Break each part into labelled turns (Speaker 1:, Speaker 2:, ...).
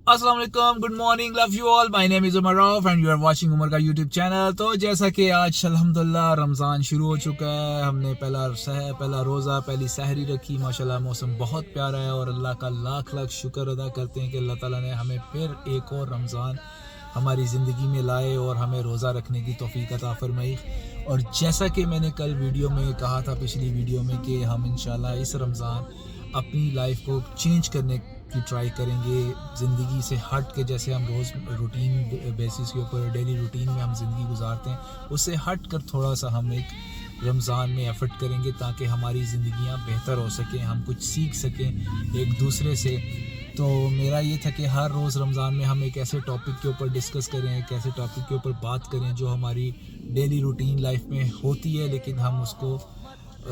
Speaker 1: अस्सलाम वालेकुम, good morning, love you all. My name is Umar Rauf and you are watching Umar का YouTube channel. तो जैसा कि आज अल्हम्दुलिल्लाह रमज़ान शुरू हो चुका है, हमने पहला रोज़ा, पहली सहरी रखी। माशाल्लाह मौसम बहुत प्यारा है और अल्लाह का लाख लाख शुक्र अदा करते हैं कि अल्लाह ताला ने हमें फिर एक और रमज़ान हमारी ज़िंदगी में लाए और हमें रोज़ा रखने की तौफीक अता फरमाई। और जैसा कि मैंने कल वीडियो में कहा था, पिछली वीडियो में, कि हम इंशाल्लाह इस रमज़ान अपनी लाइफ को चेंज करने की ट्राई करेंगे, ज़िंदगी से हट के, जैसे हम रोज़ रूटीन बेसिस के ऊपर डेली रूटीन में हम ज़िंदगी गुजारते हैं, उससे हट कर थोड़ा सा हम एक रमज़ान में एफ़र्ट करेंगे ताकि हमारी ज़िंदगियां बेहतर हो सकें, हम कुछ सीख सकें एक दूसरे से। तो मेरा ये था कि हर रोज़ रमज़ान में हम एक ऐसे टॉपिक के ऊपर डिस्कस करें, एक ऐसे टॉपिक के ऊपर बात करें जो हमारी डेली रूटीन लाइफ में होती है लेकिन हम उसको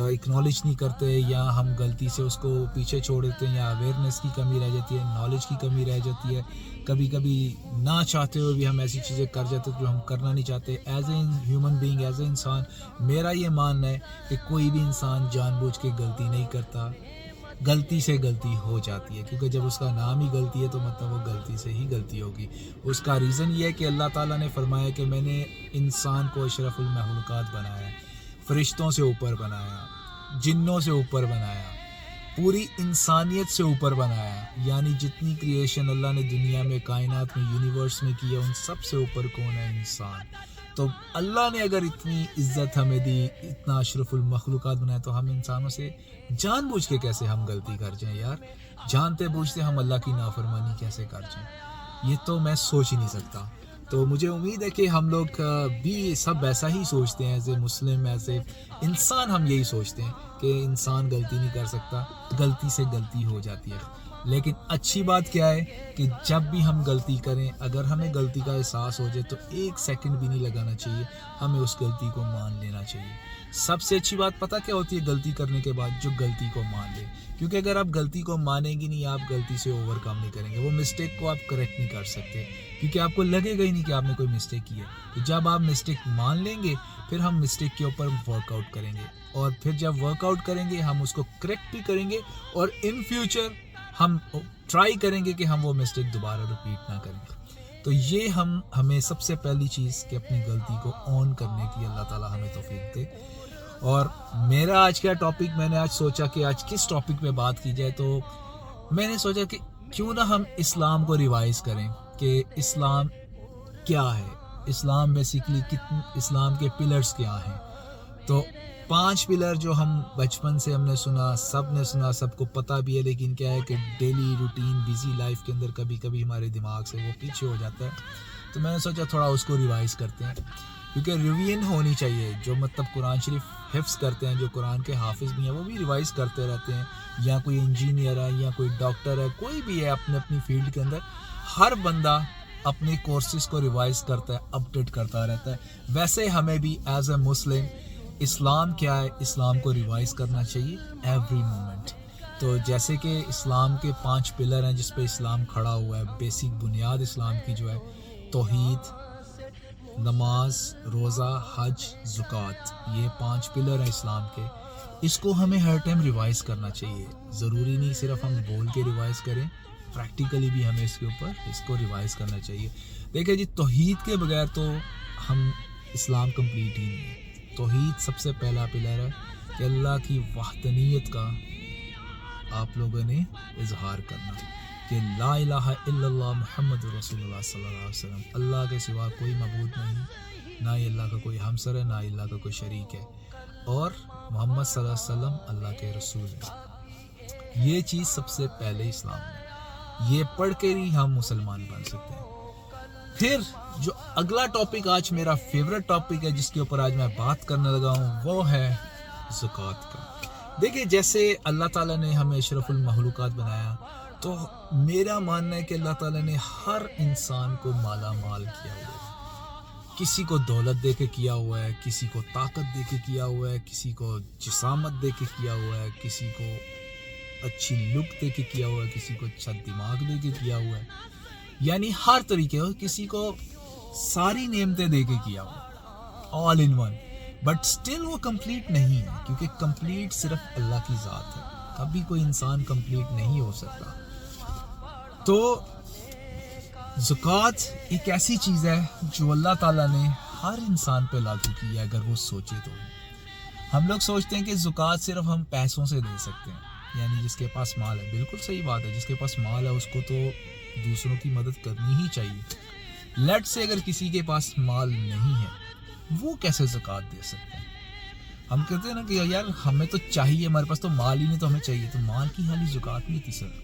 Speaker 1: एक्नॉलेज नहीं करते, या हम गलती से उसको पीछे छोड़ देते हैं, या अवेयरनेस की कमी रह जाती है, नॉलेज की कमी रह जाती है। कभी कभी ना चाहते हुए भी हम ऐसी चीज़ें कर जाते हैं जो हम करना नहीं चाहते। As a human being, as a इंसान, मेरा ये मानना है कि कोई भी इंसान जानबूझ के गलती नहीं करता, गलती से गलती हो जाती है, क्योंकि जब उसका नाम ही गलती है तो मतलब वो गलती से ही गलती होगी। उसका रीज़न ये है कि अल्लाह ताला ने फरमाया कि मैंने इंसान को अशरफुल मखलूक़ात बनाया है, फरिश्तों से ऊपर बनाया, जिन्नों से ऊपर बनाया, पूरी इंसानियत से ऊपर बनाया। यानी जितनी क्रिएशन अल्लाह ने दुनिया में, कायनात में, यूनिवर्स में की है, उन सब से ऊपर कौन है? इंसान। तो अल्लाह ने अगर इतनी इज्जत हमें दी, इतना अशरफुल मखलूक़ात बनाया, तो हम इंसानों से जानबूझ के कैसे हम गलती कर जाएं यार? जानते बूझते हम अल्लाह की नाफरमानी कैसे कर जाएं? ये तो मैं सोच ही नहीं सकता। तो मुझे उम्मीद है कि हम लोग भी सब ऐसा ही सोचते हैं, as a Muslim, as a इंसान हम यही सोचते हैं कि इंसान गलती नहीं कर सकता, गलती से गलती हो जाती है। लेकिन अच्छी बात क्या है कि जब भी हम गलती करें, अगर हमें गलती का एहसास हो जाए तो एक सेकंड भी नहीं लगाना चाहिए, हमें उस गलती को मान लेना चाहिए। सबसे अच्छी बात पता क्या होती है गलती करने के बाद? जो गलती को मान ले। क्योंकि अगर आप गलती को मानेंगे नहीं, आप गलती से ओवरकम नहीं करेंगे, वो मिस्टेक को आप करेक्ट नहीं कर सकते, क्योंकि आपको लगेगा ही नहीं कि आपने कोई मिस्टेक की है। तो जब आप मिस्टेक मान लेंगे, फिर हम मिस्टेक के ऊपर वर्कआउट करेंगे, और फिर जब वर्कआउट करेंगे हम उसको करेक्ट भी करेंगे, और इन फ्यूचर हम ट्राई करेंगे कि हम वो मिस्टेक दोबारा रिपीट ना करें। तो ये हमें सबसे पहली चीज़ कि अपनी गलती को ऑन करने की अल्लाह ताला हमें तौफीक दे। और मेरा आज का टॉपिक, मैंने आज सोचा कि आज किस टॉपिक पे बात की जाए, तो मैंने सोचा कि क्यों ना हम इस्लाम को रिवाइज करें कि इस्लाम क्या है, इस्लाम बेसिकली इस्लाम के पिलर्स क्या हैं। तो 5 पिलर जो हम बचपन से हमने सुना, सबको पता भी है, लेकिन क्या है कि डेली रूटीन बिजी लाइफ के अंदर कभी कभी हमारे दिमाग से वो पीछे हो जाता है। तो मैंने सोचा थोड़ा उसको रिवाइज करते हैं, क्योंकि रिवीजन होनी चाहिए। जो मतलब कुरान शरीफ हिफ्स करते हैं, जो कुरान के हाफिज़ भी हैं, वो भी रिवाइज करते रहते हैं, या कोई इंजीनियर है, या कोई डॉक्टर है, कोई भी है अपने अपनी फील्ड के अंदर, हर बंदा अपने कोर्सेज को रिवाइज करता है, अपडेट करता रहता है। वैसे हमें भी एज ए मुस्लिम इस्लाम क्या है, इस्लाम को रिवाइज करना चाहिए एवरी मोमेंट। तो जैसे कि इस्लाम के 5 पिलर हैं जिस पे इस्लाम खड़ा हुआ है, बेसिक बुनियाद इस्लाम की जो है तौहीद, नमाज, रोज़ा, हज, ज़कात, ये 5 पिलर हैं इस्लाम के। इसको हमें हर टाइम रिवाइज करना चाहिए। ज़रूरी नहीं सिर्फ हम बोल के रिवाइज करें, प्रैक्टिकली भी हमें इसको रिवाइज करना चाहिए। देखिए जी, तौहीद के बगैर तो हम इस्लाम कंप्लीट ही नहीं है। तौहीद सबसे पहला पिलर है कि अल्लाह की वहदनीयत का आप लोगों ने इजहार करना कि ला इलाहा इल्लल्लाह मुहम्मद रसूलुल्लाह सल्लल्लाहु अलैहि वसल्लम, अल्लाह के सिवा कोई मबूद नहीं, ना ही अल्लाह का कोई हमसर है, ना ही अल्लाह का कोई शरीक है, और मोहम्मद सल्लल्लाहु अलैहि वसल्लम अल्लाह के रसूल है। ये चीज़ सबसे पहले इस्लाम में, ये पढ़ के ही हम मुसलमान बन सकते हैं। फिर जो अगला टॉपिक, आज मेरा फेवरेट टॉपिक है, जिसके ऊपर आज मैं बात करने लगा हूँ, वो है ज़कात का। देखिए, जैसे अल्लाह ताला ने हमें अशरफुल मखलूक़ात बनाया, तो मेरा मानना है कि अल्लाह ताला ने हर इंसान को माला माल किया हुआ है। किसी को दौलत दे के किया हुआ है, किसी को ताकत दे के किया हुआ है, किसी को जिसामत दे के किया हुआ है, किसी को अच्छी लुक दे के किया हुआ है, किसी को अच्छा दिमाग दे के किया हुआ है, यानी हर तरीके हो, किसी को सारी नेमतें दे के किया हुआ, all in one. But still वो कंप्लीट नहीं है, क्योंकि कंप्लीट सिर्फ अल्लाह की ज़ात है, कभी कोई इंसान कंप्लीट नहीं हो सकता। तो ज़कात एक ऐसी चीज़ है जो अल्लाह ताला ने हर इंसान पे लागू की है अगर वो सोचे तो। हम लोग सोचते हैं कि ज़कात सिर्फ हम पैसों से दे सकते हैं, यानी जिसके पास माल है। बिल्कुल सही बात है, जिसके पास माल है उसको तो दूसरों की मदद करनी ही चाहिए। लेट से अगर किसी के पास माल नहीं है, वो कैसे ज़कात दे सकते हैं? हम कहते हैं ना कि यार हमें तो चाहिए, हमारे पास तो माल ही नहीं तो हमें चाहिए, तो माल की हाली ज़कात नहीं थी सर।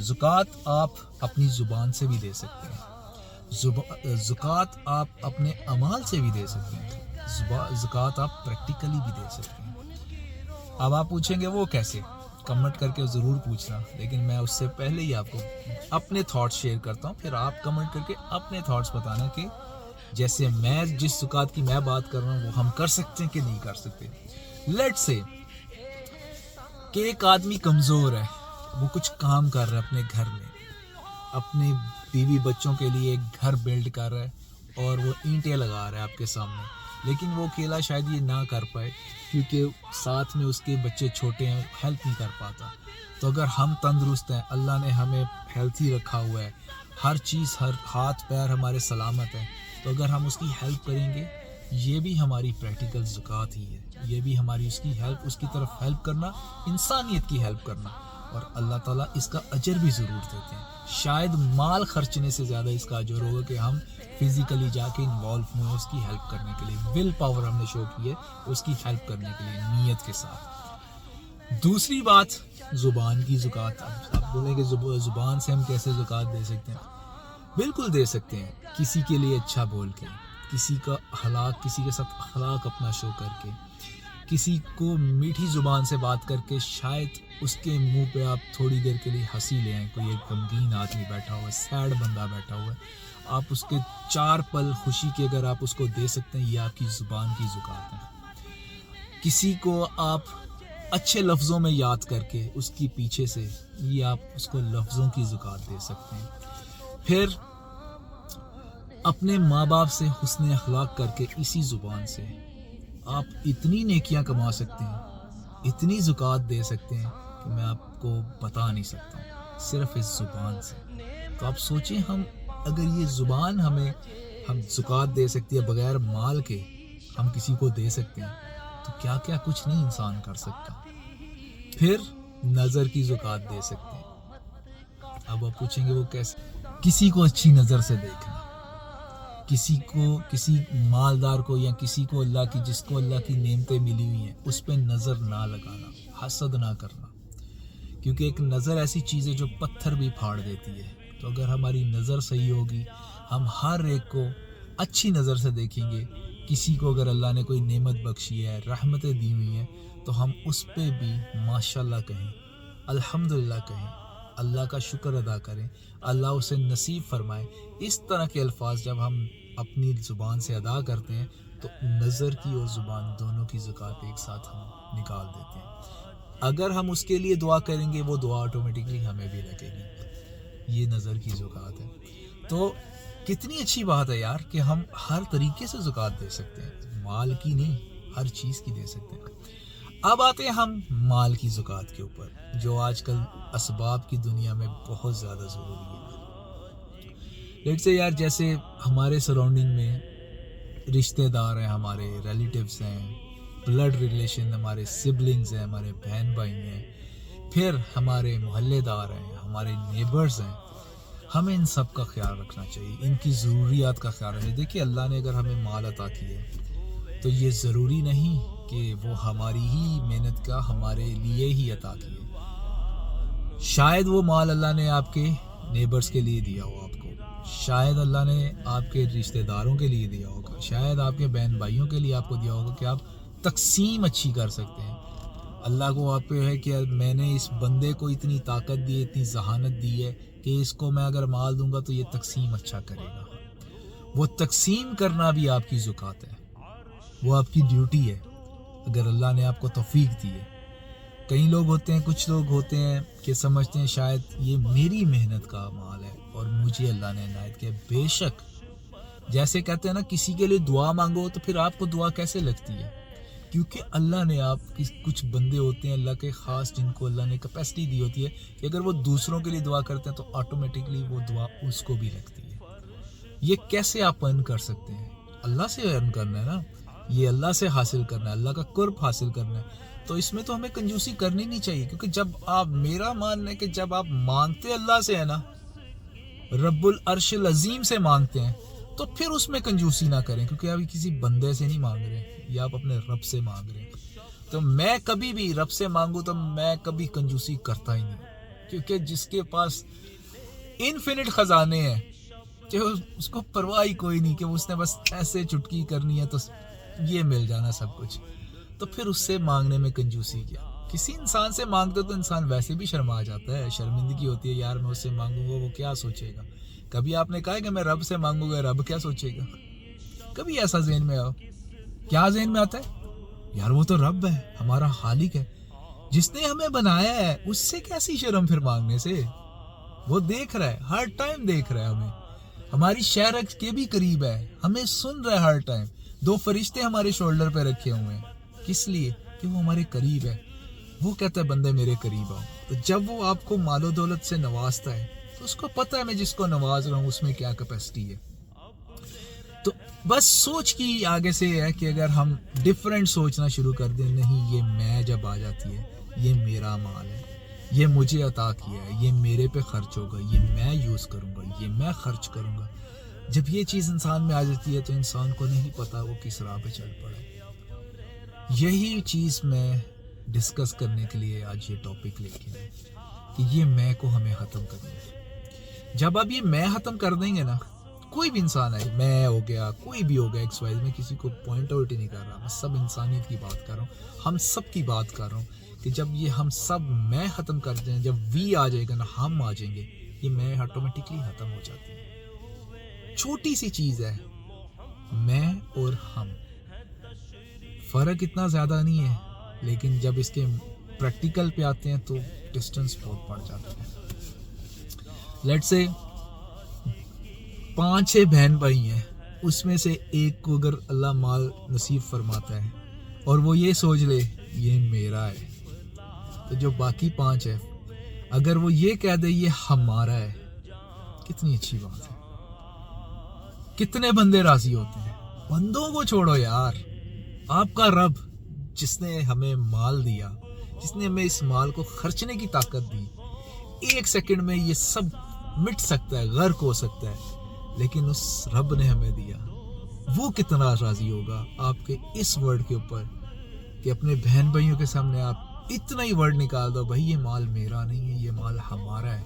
Speaker 1: ज़कात आप अपनी ज़ुबान से भी दे सकते हैं, ज़कात आप अपने अमाल से भी दे सकते हैं, ज़कात आप प्रैक्टिकली भी दे सकते हैं। अब आप पूछेंगे वो कैसे, कमेंट करके ज़रूर पूछना, लेकिन मैं उससे पहले ही आपको अपने थॉट्स शेयर करता हूँ, फिर आप कमेंट करके अपने थॉट्स बताना कि जैसे मैं जिस ज़कात की मैं बात कर रहा हूँ वो हम कर सकते हैं कि नहीं कर सकते। लेट्स से कि एक आदमी कमज़ोर है, वो कुछ काम कर रहा है अपने घर में, अपने बीवी बच्चों के लिए एक घर बिल्ड कर रहा है और वो ईंटें लगा रहा है आपके सामने, लेकिन वो अकेला शायद ये ना कर पाए क्योंकि साथ में उसके बच्चे छोटे हैं, हेल्प नहीं कर पाता। तो अगर हम तंदुरुस्त हैं, अल्लाह ने हमें हेल्थी रखा हुआ है, हर चीज़, हर हाथ पैर हमारे सलामत हैं, तो अगर हम उसकी हेल्प करेंगे, ये भी हमारी प्रैक्टिकल ज़कात ही है। ये भी हमारी उसकी हेल्प, उसकी तरफ हेल्प करना, इंसानियत की हेल्प करना, और अल्लाह ताला इसका अजर भी ज़रूर देते हैं। शायद माल खर्चने से ज़्यादा इसका अजर होगा कि हम फिज़िकली जाके इन्वॉल्व हुए उसकी हेल्प करने के लिए, विल पावर हमने शो की है उसकी हेल्प करने के लिए नीयत के साथ। दूसरी बात, ज़ुबान की ज़कात। आप बोलेंगे ज़ुबान से हम कैसे ज़कात दे सकते हैं? बिल्कुल दे सकते हैं, किसी के लिए अच्छा बोल के, किसी के साथ अखलाक अपना शो करके, किसी को मीठी ज़ुबान से बात करके शायद उसके मुंह पे आप थोड़ी देर के लिए हंसी ले आएँ। कोई एक गमगीन आदमी बैठा हुआ है, सैड बंदा बैठा हुआ है, आप उसके 4 पल खुशी के अगर आप उसको दे सकते हैं, ये आपकी ज़ुबान की ज़कात है। किसी को आप अच्छे लफ्ज़ों में याद करके उसकी पीछे से, ये आप उसको लफ्ज़ों की ज़कात दे सकते हैं। फिर अपने माँ बाप से हुस्न अखलाक करके इसी ज़ुबान से आप इतनी नेकियां कमा सकते हैं, इतनी ज़कात दे सकते हैं कि मैं आपको बता नहीं सकता हूँ, सिर्फ इस ज़ुबान से। तो आप सोचिए, हम अगर ये ज़ुबान हम ज़कात दे सकती है बग़ैर माल के, हम किसी को दे सकते हैं, तो क्या क्या कुछ नहीं इंसान कर सकता। फिर नज़र की ज़कात दे सकते हैं। अब आप पूछेंगे वो कैसे? किसी को अच्छी नज़र से देखना, किसी मालदार को या किसी को जिसको अल्लाह की नेमतें मिली हुई हैं उस पर नज़र ना लगाना, हसद ना करना, क्योंकि एक नज़र ऐसी चीज़ है जो पत्थर भी फाड़ देती है। तो अगर हमारी नज़र सही होगी, हम हर एक को अच्छी नज़र से देखेंगे। किसी को अगर अल्लाह ने कोई नेमत बख्शी है, रहमतें दी हुई हैं, तो हम उस पर भी माशाल्लाह कहें, अल्हम्दुलिल्लाह कहें, अल्लाह का शुक्र अदा करें, अल्लाह उसे नसीब फरमाए। इस तरह के अल्फाज जब हम अपनी ज़ुबान से अदा करते हैं तो नज़र की और ज़ुबान दोनों की ज़कात एक साथ हम निकाल देते हैं। अगर हम उसके लिए दुआ करेंगे, वो दुआ ऑटोमेटिकली हमें भी लगेगी। ये नज़र की ज़कात है। तो कितनी अच्छी बात है यार कि हम हर तरीके से ज़कात दे सकते हैं, माल की नहीं, हर चीज़ की दे सकते हैं। अब आते हैं हम माल की ज़कात के ऊपर, जो आजकल असबाब की दुनिया में बहुत ज़्यादा ज़रूरी है। लेट्स से यार, जैसे हमारे सराउंडिंग में रिश्तेदार हैं, हमारे रिलेटिव्स हैं, ब्लड रिलेशन, हमारे सिबलिंग्स हैं, हमारे बहन भाई हैं, फिर हमारे मोहल्लेदार हैं, हमारे नेबर्स हैं। हमें इन सब का ख्याल रखना चाहिए, इनकी ज़रूरियात का ख्याल रखना चाहिए। देखिए, अल्लाह ने अगर हमें माल अता की है तो ये ज़रूरी नहीं कि वो हमारी ही मेहनत का हमारे लिए ही अता की है। शायद वो माल अल्लाह ने आपके नेबर्स के लिए दिया हो आपको, शायद अल्लाह ने आपके रिश्तेदारों के लिए दिया होगा, शायद आपके बहन भाइयों के लिए आपको दिया होगा कि आप तकसीम अच्छी कर सकते हैं। अल्लाह को आप पे है कि मैंने इस बंदे को इतनी ताकत दी है, इतनी जहानत दी है कि इसको मैं अगर माल दूंगा तो ये तकसीम अच्छा करेगा। वो तकसीम करना भी आपकी ज़कात है, वो आपकी ड्यूटी है अगर अल्लाह ने आपको तौफीक दी है। कई लोग होते हैं, कुछ लोग होते हैं कि समझते हैं शायद ये मेरी मेहनत का माल है और मुझे अल्लाह ने इनायत किया। बेशक, जैसे कहते हैं ना, किसी के लिए दुआ मांगो तो फिर आपको दुआ कैसे लगती है? क्योंकि अल्लाह ने कुछ बंदे होते हैं अल्लाह के ख़ास, जिनको अल्लाह ने कैपेसिटी दी होती है कि अगर वो दूसरों के लिए दुआ करते हैं तो ऑटोमेटिकली वो दुआ उसको भी लगती है। ये कैसे आप अर्न कर सकते हैं? अल्लाह से अर्न करना है ना, ये अल्लाह से हासिल करना है, अल्लाह का कुर्ब हासिल करना है। तो इसमें तो हमें कंजूसी करनी नहीं चाहिए, क्योंकि जब आप, मेरा मानना है कि जब आप मांगते अल्लाह से है ना, रब्बुल अर्शिल अजीम से मांगते हैं, तो फिर उसमें कंजूसी ना करें, क्योंकि आप किसी बंदे से नहीं मांग रहे, या आप अपने रब से मांग रहे हैं। तो मैं कभी भी रब से मांगू तो मैं कभी कंजूसी करता ही नहीं, क्योंकि जिसके पास इनफिनिट खजाने हैं, कि उसको परवाह ही कोई नहीं, कि उसने बस ऐसे चुटकी करनी है तो ये मिल जाना सब कुछ, तो फिर उससे मांगने में कंजूसी क्या? किसी इंसान से मांगते तो इंसान वैसे भी शर्मा जाता है, शर्मिंदगी होती है, यार मैं उससे मांगूंगा वो क्या सोचेगा। कभी आपने कहा है कि मैं रब से मांगूंगा, रब क्या सोचेगा? कभी ऐसा ज़हन में आओ? क्या ज़हन में आता है? यार वो तो रब है, हमारा खालिक है, जिसने हमें बनाया है, उससे कैसी शर्म फिर मांगने से? वो देख रहा है, हर टाइम देख रहा है हमें, हमारी शहर के भी करीब है, हमें सुन रहा है हर टाइम। 2 फरिश्ते हमारे शोल्डर पे रखे हुए हैं, किस लिए? कि वो हमारे करीब है। वो कहता है बंदे मेरे करीब आओ। तो जब वो आपको मालो दौलत से नवाजता है, तो उसको पता है मैं जिसको नवाज रहा हूँ उसमें क्या कैपेसिटी है। तो बस सोच की आगे से है कि अगर हम डिफरेंट सोचना शुरू कर दें, नहीं ये मैं जब आ जाती है, ये मेरा माल है, ये मुझे अता किया है, ये मेरे पे खर्च होगा, ये मैं यूज़ करूँगा, ये मैं खर्च करूँगा, जब ये चीज़ इंसान में आ जाती है तो इंसान को नहीं पता वो किस राह पे चल पड़ा। यही चीज़ मैं डिस्कस करने के लिए आज ये टॉपिक लेके आए कि ये मैं को हमें ख़त्म करना है। जब आप ये मैं ख़त्म कर देंगे ना, कोई भी इंसान है, मैं हो गया, कोई भी हो गया, XY, मैं किसी को पॉइंट आउट ही नहीं कर रहा, मैं सब इंसानियत की बात कर रहा हूँ, हम सब की बात कर रहा हूँ कि जब ये हम सब मैं ख़त्म कर दें, जब वी आ जाएगा ना, हम आ जाएंगे, ये मैं ऑटोमेटिकली ख़त्म हो जाती है। छोटी सी चीज़ है मैं और हम, फ़र्क इतना ज़्यादा नहीं है, लेकिन जब इसके प्रैक्टिकल पे आते हैं तो डिस्टेंस बहुत बढ़ जाता है। लेट्स से 5-6 बहन भाई हैं, उसमें से एक को अगर अल्लाह माल नसीब फरमाता है और वो ये सोच ले ये मेरा है, तो जो बाकी 5 है अगर वो ये कह दे ये हमारा है, कितनी अच्छी बात है। कितने बंदे राजी होते हैं? बंदों को छोड़ो यार, आपका रब जिसने हमें माल दिया, जिसने हमें इस माल को खर्चने की ताकत दी, 1 सेकंड में ये सब मिट सकता है, गर्क हो सकता है, लेकिन उस रब ने हमें दिया, वो कितना राजी होगा आपके इस वर्ड के ऊपर कि अपने बहन भाइयों के सामने आप इतना ही वर्ड निकाल दो, भाई ये माल मेरा नहीं है, ये माल हमारा है।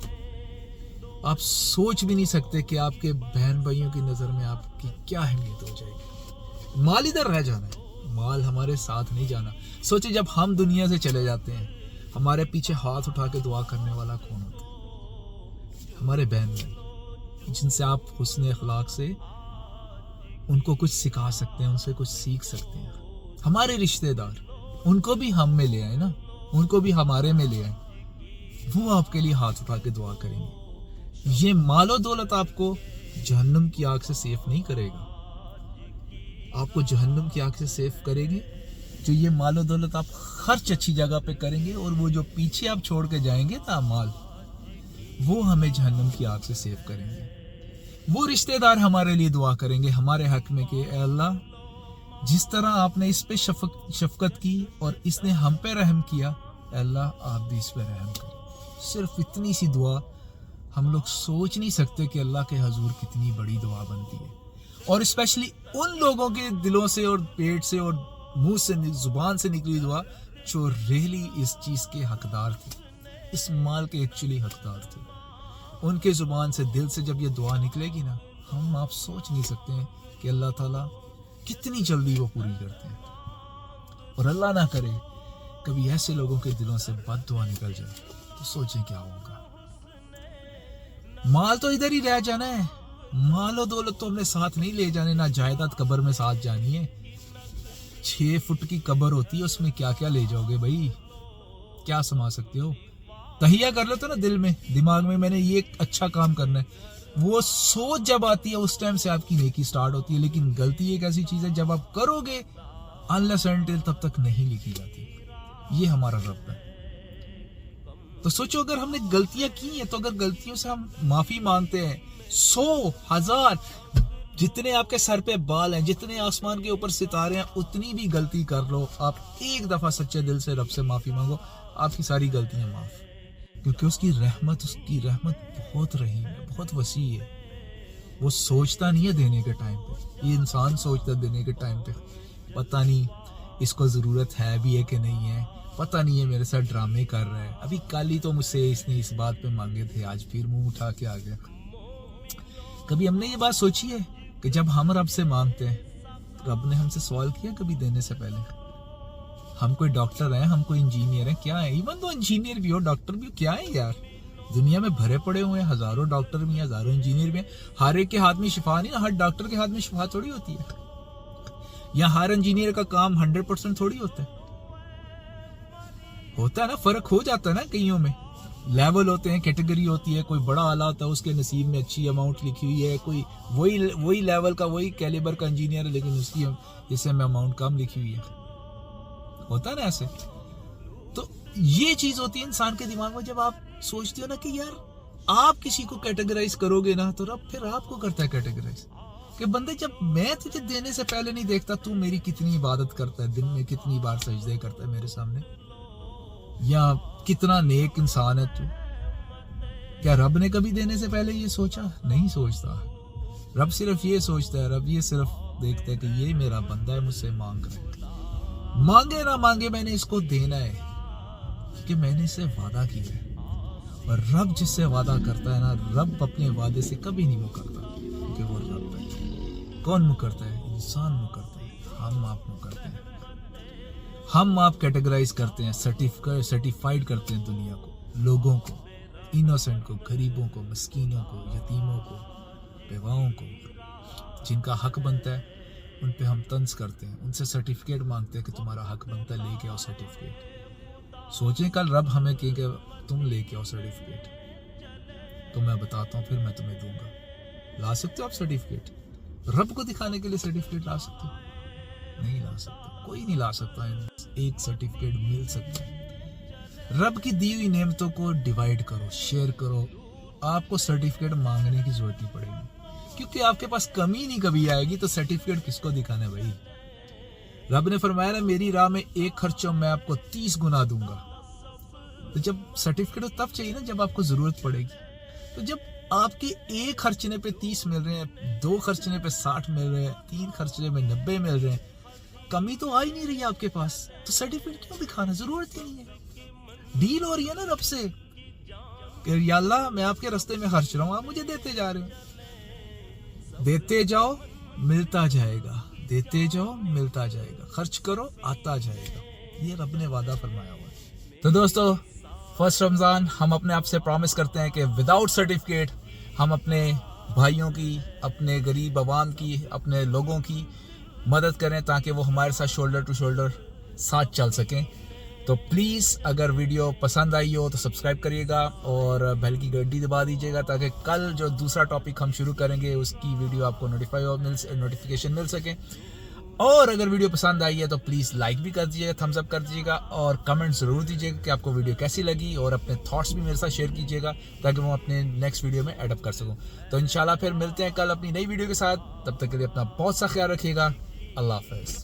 Speaker 1: आप सोच भी नहीं सकते कि आपके बहन भाइयों की नज़र में आपकी क्या अहमियत हो जाएगी। माल इधर रह जाना है, माल हमारे साथ नहीं जाना। सोचिए जब हम दुनिया से चले जाते हैं, हमारे पीछे हाथ उठा के दुआ करने वाला कौन होता है? हमारे बहन भाई, जिनसे आप हुस्न अखलाक से उनको कुछ सिखा सकते हैं, उनसे कुछ सीख सकते हैं। हमारे रिश्तेदार, उनको भी हम में ले आए ना, उनको भी हमारे में ले आए, वो आपके लिए हाथ उठा के दुआ करेंगे। ये मालो दौलत आपको जहन्नुम की आग से सेफ नहीं करेगा, आपको जहन्नुम की आग से सेफ करेंगे जो ये मालो दौलत आप खर्च अच्छी जगह पे करेंगे, और वो जो पीछे आप छोड़ के जाएंगे ना माल, वो हमें जहन्नुम की आग से सेफ करेंगे। वो रिश्तेदार हमारे लिए दुआ करेंगे हमारे हक में कि ए अल्लाह, जिस तरह आपने इस पे शफकत की और इसने हम पे रहम किया, अल्लाह आप भी इस पे रहम करें। सिर्फ इतनी सी दुआ, हम लोग सोच नहीं सकते कि अल्लाह के हजूर कितनी बड़ी दुआ बनती है। और स्पेशली उन लोगों के दिलों से और पेट से और मुंह से, जुबान से निकली दुआ जो रियली इस चीज़ के हकदार थे, इस माल के एक्चुअली हकदार थे। उनके जुबान से, दिल से जब ये दुआ निकलेगी ना, हम आप सोच नहीं सकते हैं कि अल्लाह ताला कितनी जल्दी वो पूरी करते हैं। और अल्लाह ना करे कभी ऐसे लोगों के दिलों से बद दुआ निकल जाए, तो सोचें क्या होगा। माल तो इधर ही रह जाना है, मालो दौलत तो हमने साथ नहीं ले जाने, ना जायदाद कब्र में साथ जानी है। 6 फुट की कब्र होती है, उसमें क्या क्या ले जाओगे भाई, क्या समा सकते हो? तहिया कर लेते ना दिल में, दिमाग में, मैंने ये अच्छा काम करना है, वो सोच जब आती है उस टाइम से आपकी नेकी स्टार्ट होती है। लेकिन गलती एक ऐसी चीज है जब आप करोगे अनलेस अनटिल तब तक नहीं लिखी जाती। ये हमारा रब है। तो सोचो अगर हमने गलतियां की हैं, तो अगर गलतियों से हम माफी मांगते हैं 100, 1000, جتنے آپ کے سر پہ بال ہیں, جتنے آسمان کے اوپر ستارے ہیں, اتنی بھی غلطی کر لو, آپ ایک دفعہ سچے دل سے رب سے معافی مانگو, آپ کی ساری غلطیاں معاف. کیونکہ اس کی رحمت بہت رحیم ہے, بہت وسیع ہے. وہ سوچتا نہیں ہے دینے کے ٹائم پہ, یہ انسان سوچتا ہے دینے کے ٹائم پہ پتہ نہیں اس کو ضرورت ہے بھی ہے کہ نہیں ہے, پتہ نہیں ہے میرے ساتھ ڈرامے کر رہا ہے. ابھی کل ہی تو مجھ سے اس نے اس بات پہ مانگے تھے, آج پھر منہ اٹھا کے آ گیا. کبھی ہم نے یہ بات سوچی ہے کہ جب ہم رب سے مانگتے ہیں, رب نے ہم سے سوال کیا کبھی دینے سے پہلے؟ ہم کوئی ڈاکٹر ہیں, ہم کوئی انجینئر ہیں, کیا ہے؟ ایون تو انجینئر بھی ہو, ڈاکٹر بھی ہو, کیا ہے یار؟ دنیا میں بھرے پڑے ہوئے ہیں, ہزاروں ڈاکٹر بھی ہیں, ہزاروں انجینئر بھی ہیں. ہر ایک کے ہاتھ میں شفا نہیں, ہر ڈاکٹر کے ہاتھ میں شفا تھوڑی ہوتی ہے, یا ہر انجینئر کا کام 100% تھوڑی ہوتا ہے نا, فرق ہو جاتا ہے نا. کئیوں میں لیول ہوتے ہیں, کیٹیگری ہوتی ہے, کوئی بڑا آلہ ہوتا ہے, اس کے نصیب میں اچھی اماؤنٹ لکھی ہوئی ہے, کوئی وہی لیول کا, وہی کیلیبر کا انجینئر ہے, لیکن اس کی حصے میں اماؤنٹ کم لکھی ہوئی ہے. ہوتا ہے نا ایسے. تو یہ چیز ہوتی ہے انسان کے دماغ میں, جب آپ سوچتے ہو نا کہ یار آپ کسی کو کیٹیگرائز کرو گے نا, تو رب پھر آپ کو کرتا ہے کیٹیگرائز. کہ بندے جب میں تجھے دینے سے پہلے نہیں دیکھتا تو میری کتنی عبادت کرتا ہے, دن میں کتنی بار سجدے کرتا ہے میرے سامنے, یا کتنا نیک انسان ہے تو, کیا رب نے کبھی دینے سے پہلے یہ سوچا؟ نہیں سوچتا. رب صرف یہ سوچتا ہے, رب یہ صرف دیکھتا ہے کہ یہ میرا بندہ ہے, مجھ سے مانگ رہا ہے, مانگے نہ مانگے میں نے اس کو دینا ہے, کہ میں نے اس سے وعدہ کیا ہے. اور رب جس سے وعدہ کرتا ہے نا, رب اپنے وعدے سے کبھی نہیں مکرتا, کیونکہ وہ رب ہے. کون مکرتا ہے؟ انسان مکرتا ہے, ہم آپ مکرتے ہیں. ہم آپ کیٹیگرائز کرتے ہیں, سرٹیفائیڈ کرتے ہیں دنیا کو, لوگوں کو, انوسنٹ کو, غریبوں کو, مسکینوں کو, یتیموں کو, بیواؤں کو. جن کا حق بنتا ہے ان پہ ہم طنز کرتے ہیں, ان سے سرٹیفکیٹ مانگتے ہیں کہ تمہارا حق بنتا ہے, لے کے آؤ سرٹیفکیٹ. سوچیں کل رب ہمیں کہیں کہ تم لے کے آؤ سرٹیفکیٹ, تو میں بتاتا ہوں, پھر میں تمہیں دوں گا. لا سکتے ہو آپ سرٹیفکیٹ؟ رب کو دکھانے کے لیے سرٹیفکیٹ لا سکتے ہو؟ نہیں لا سکتا, کوئی نہیں لا سکتا. ایک سرٹیفکیٹ مل سکتا ہے. رب کی دی ہوئی نعمتوں کو ڈیوائیڈ کرو, شیئر کرو. آپ کو سرٹیفکیٹ مانگنے کی ضرورت نہیں پڑے گی, کیونکہ آپ کے پاس کمی نہیں کبھی آئے گی, تو سرٹیفکیٹ کس کو دکھانا ہے بھائی؟ رب نے فرمایا نا, میری راہ میں ایک خرچوں میں آپ کو 30 گنا دوں گا. تو جب سرٹیفکیٹ تب چاہیے نا جب آپ کو ضرورت پڑے گی. تو جب آپ کے ایک خرچنے پہ 30 مل رہے ہیں, 2 خرچنے پہ 60 مل رہے ہیں, 3 خرچنے پہ 90 مل رہے ہیں, کمی تو آ ہی نہیں رہی ہے آپ کے پاس, تو سرٹیفکیٹ کیوں دکھانا؟ ضرورت ہی نہیں ہے. ڈیل ہو رہی ہے نا رب سے کہ یا اللہ میں آپ کے رستے میں خرچ رہا ہوں, آپ مجھے دیتے جا رہے ہو. دیتے جاؤ ملتا جائے گا, دیتے جاؤ ملتا جائے گا, خرچ کرو آتا جائے گا. یہ رب نے وعدہ فرمایا ہوا ہے. تو دوستو, فرسٹ رمضان ہم اپنے آپ سے پرومس کرتے ہیں کہ وداؤٹ سرٹیفکیٹ ہم اپنے بھائیوں کی, اپنے غریب عوام کی, اپنے لوگوں کی مدد کریں, تاکہ وہ ہمارے ساتھ شولڈر ٹو شولڈر ساتھ چل سکیں. تو پلیز اگر ویڈیو پسند آئی ہو تو سبسکرائب کریے گا, اور بیل کی گھنٹی دبا دیجیے گا, تاکہ کل جو دوسرا ٹاپک ہم شروع کریں گے اس کی ویڈیو آپ کو نوٹیفیکیشن مل سکے. اور اگر ویڈیو پسند آئی ہے تو پلیز لائک بھی کر دیجیے گا, تھمز اپ کر دیجیے گا, اور کمنٹ ضرور دیجیے گا کہ آپ کو ویڈیو کیسی لگی, اور اپنے تھاٹس بھی میرے ساتھ شیئر کیجیے گا, تاکہ میں اپنے نیکسٹ ویڈیو میں ایڈ اپ کر سکوں. تو انشاءاللہ پھر ملتے ہیں کل اپنی نئی ویڈیو کے ساتھ. تب تک کے لیے اپنا بہت سا خیال رکھیے گا. اللہ حافظ.